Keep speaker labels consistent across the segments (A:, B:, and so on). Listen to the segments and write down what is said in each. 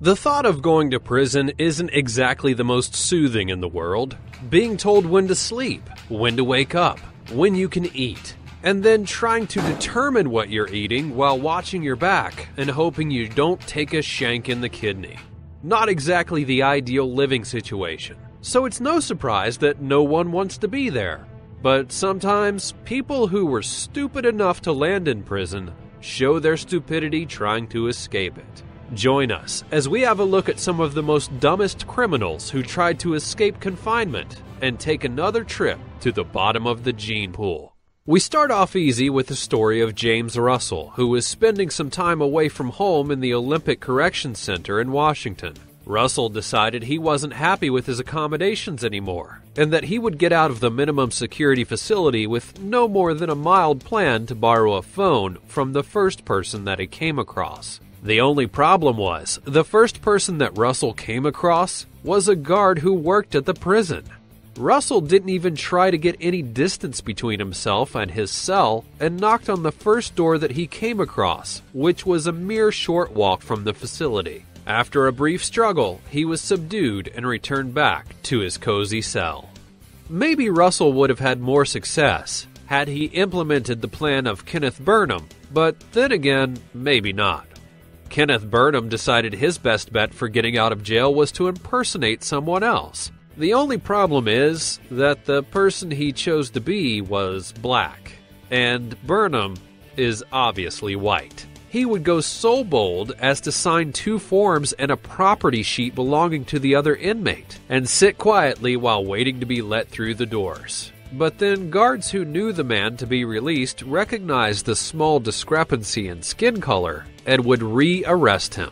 A: The thought of going to prison isn't exactly the most soothing in the world. Being told when to sleep, when to wake up, when you can eat, and then trying to determine what you're eating while watching your back and hoping you don't take a shank in the kidney. Not exactly the ideal living situation, so it's no surprise that no one wants to be there. But sometimes, people who were stupid enough to land in prison show their stupidity trying to escape it. Join us as we have a look at some of the most dumbest criminals who tried to escape confinement and take another trip to the bottom of the gene pool. We start off easy with the story of James Russell, who was spending some time away from home in the Olympic Correction Center in Washington. Russell decided he wasn't happy with his accommodations anymore, and that he would get out of the minimum security facility with no more than a mild plan to borrow a phone from the first person that he came across. The only problem was, the first person that Russell came across was a guard who worked at the prison. Russell didn't even try to get any distance between himself and his cell and knocked on the first door that he came across, which was a mere short walk from the facility. After a brief struggle, he was subdued and returned back to his cozy cell. Maybe Russell would have had more success had he implemented the plan of Kenneth Burnum, but then again, maybe not. Kenneth Burnum decided his best bet for getting out of jail was to impersonate someone else. The only problem is that the person he chose to be was black, and Burnham is obviously white. He would go so bold as to sign 2 forms and a property sheet belonging to the other inmate, and sit quietly while waiting to be let through the doors. But then guards who knew the man to be released recognized the small discrepancy in skin color and would re-arrest him.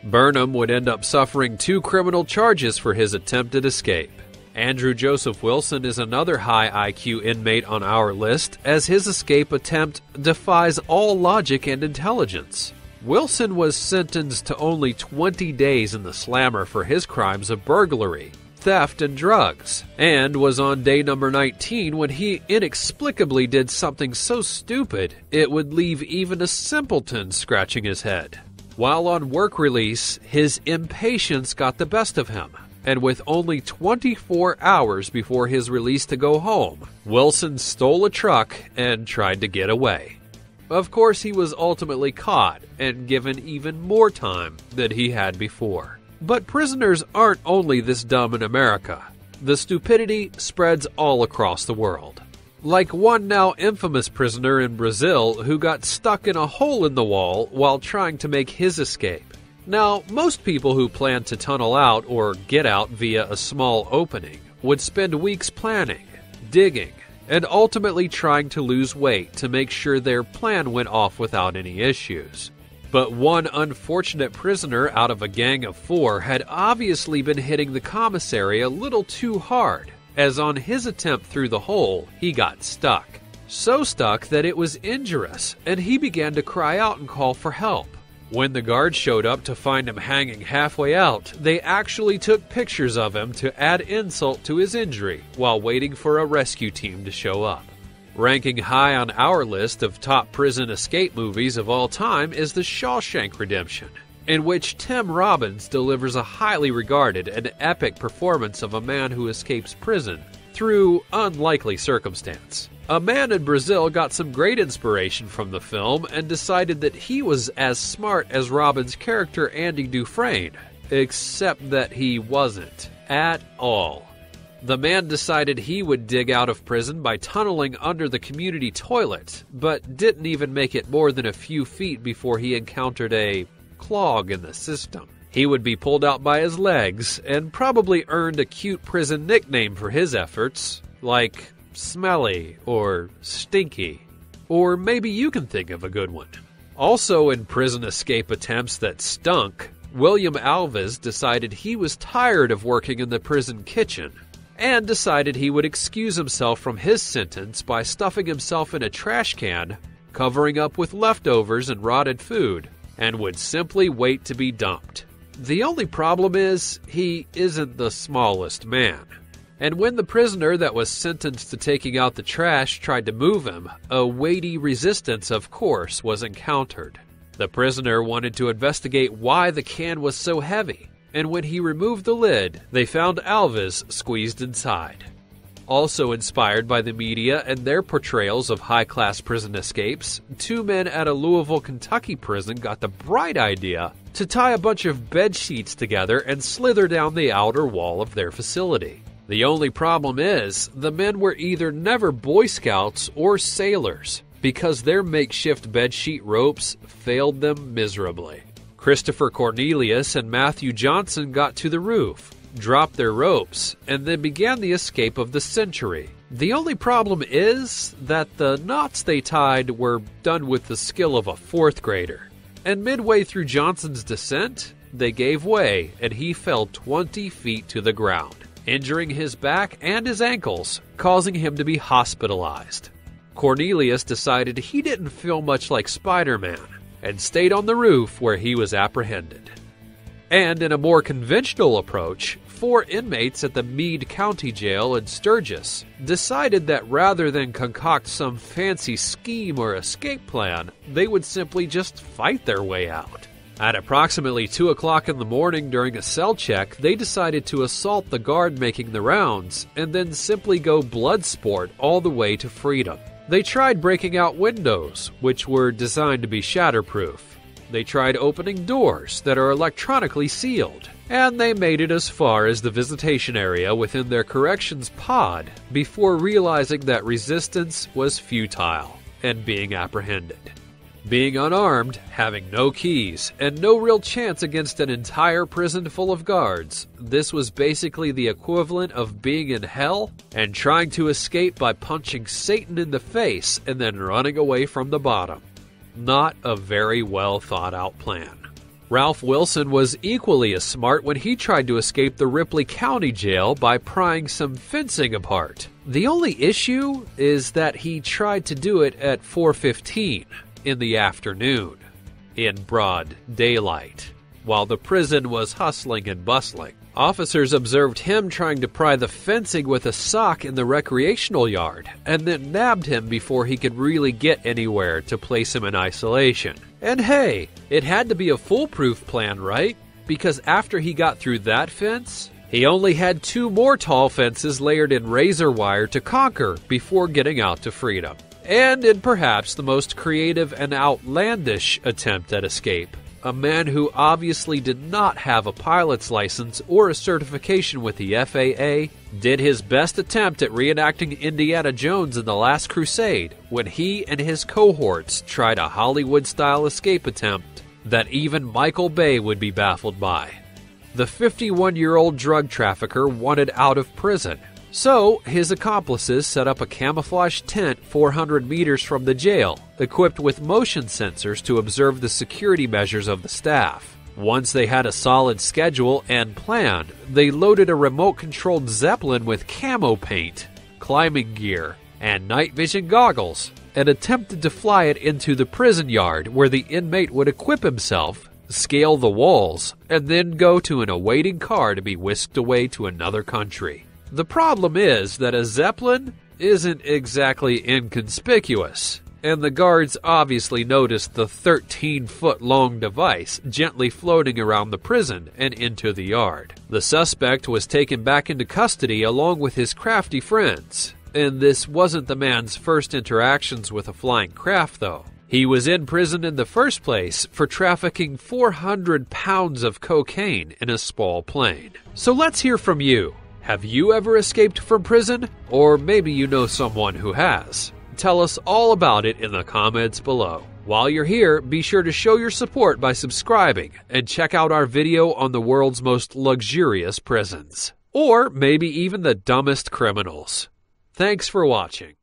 A: Burnham would end up suffering 2 criminal charges for his attempted escape. Andrew Joseph Wilson is another high IQ inmate on our list, as his escape attempt defies all logic and intelligence. Wilson was sentenced to only 20 days in the slammer for his crimes of burglary, theft, and drugs, and was on day number 19 when he inexplicably did something so stupid it would leave even a simpleton scratching his head. While on work release, his impatience got the best of him, and with only 24 hours before his release to go home, Wilson stole a truck and tried to get away. Of course, he was ultimately caught and given even more time than he had before. But prisoners aren't only this dumb in America. The stupidity spreads all across the world. Like one now infamous prisoner in Brazil who got stuck in a hole in the wall while trying to make his escape. Now, most people who plan to tunnel out or get out via a small opening would spend weeks planning, digging, and ultimately trying to lose weight to make sure their plan went off without any issues. But one unfortunate prisoner out of a gang of 4 had obviously been hitting the commissary a little too hard, as on his attempt through the hole, he got stuck. So stuck that it was injurious, and he began to cry out and call for help. When the guards showed up to find him hanging halfway out, they actually took pictures of him to add insult to his injury while waiting for a rescue team to show up. Ranking high on our list of top prison escape movies of all time is The Shawshank Redemption, in which Tim Robbins delivers a highly regarded and epic performance of a man who escapes prison through unlikely circumstance. A man in Brazil got some great inspiration from the film and decided that he was as smart as Robbins' character Andy Dufresne, except that he wasn't at all. The man decided he would dig out of prison by tunneling under the community toilet, but didn't even make it more than a few feet before he encountered a clog in the system. He would be pulled out by his legs and probably earned a cute prison nickname for his efforts, like Smelly or Stinky. Or maybe you can think of a good one. Also in prison escape attempts that stunk, William Alvas decided he was tired of working in the prison kitchen and decided he would excuse himself from his sentence by stuffing himself in a trash can, covering up with leftovers and rotted food, and would simply wait to be dumped. The only problem is, he isn't the smallest man. And when the prisoner that was sentenced to taking out the trash tried to move him, a weighty resistance, of course, was encountered. The prisoner wanted to investigate why the can was so heavy, and when he removed the lid, they found Alvas squeezed inside. Also inspired by the media and their portrayals of high-class prison escapes, 2 men at a Louisville, Kentucky prison got the bright idea to tie a bunch of bed sheets together and slither down the outer wall of their facility. The only problem is, the men were either never Boy Scouts or sailors, because their makeshift bedsheet ropes failed them miserably. Christopher Cornelius and Matthew Johnson got to the roof, dropped their ropes, and then began the escape of the century. The only problem is that the knots they tied were done with the skill of a 4th grader. And midway through Johnson's descent, they gave way and he fell 20 feet to the ground, injuring his back and his ankles, causing him to be hospitalized. Cornelius decided he didn't feel much like Spider-Man and stayed on the roof where he was apprehended. And in a more conventional approach, 4 inmates at the Meade County Jail in Sturgis decided that rather than concoct some fancy scheme or escape plan, they would simply just fight their way out. At approximately 2 o'clock in the morning during a cell check, they decided to assault the guard making the rounds and then simply go blood sport all the way to freedom. They tried breaking out windows, which were designed to be shatterproof. They tried opening doors that are electronically sealed, and they made it as far as the visitation area within their corrections pod before realizing that resistance was futile and being apprehended. Being unarmed, having no keys, and no real chance against an entire prison full of guards, this was basically the equivalent of being in hell and trying to escape by punching Satan in the face and then running away from the bottom. Not a very well thought out plan. Ralph Wilson was equally as smart when he tried to escape the Ripley County Jail by prying some fencing apart. The only issue is that he tried to do it at 4:15 in the afternoon, in broad daylight, while the prison was hustling and bustling. Officers observed him trying to pry the fencing with a sock in the recreational yard, and then nabbed him before he could really get anywhere to place him in isolation. And hey, it had to be a foolproof plan, right? Because after he got through that fence, he only had 2 more tall fences layered in razor wire to conquer before getting out to freedom. And in perhaps the most creative and outlandish attempt at escape, a man who obviously did not have a pilot's license or a certification with the FAA did his best attempt at reenacting Indiana Jones in The Last Crusade when he and his cohorts tried a Hollywood-style escape attempt that even Michael Bay would be baffled by. The 51-year-old drug trafficker wanted out of prison, so his accomplices set up a camouflage tent 400 meters from the jail, equipped with motion sensors to observe the security measures of the staff. Once they had a solid schedule and plan, they loaded a remote-controlled Zeppelin with camo paint, climbing gear, and night vision goggles, and attempted to fly it into the prison yard where the inmate would equip himself, scale the walls, and then go to an awaiting car to be whisked away to another country. The problem is that a Zeppelin isn't exactly inconspicuous, and the guards obviously noticed the 13-foot-long device gently floating around the prison and into the yard. The suspect was taken back into custody along with his crafty friends, and this wasn't the man's first interactions with a flying craft, though. He was in prison in the first place for trafficking 400 pounds of cocaine in a small plane. So let's hear from you. Have you ever escaped from prison? Or maybe you know someone who has. Tell us all about it in the comments below. While you're here, be sure to show your support by subscribing and check out our video on the world's most luxurious prisons. Or maybe even the dumbest criminals. Thanks for watching.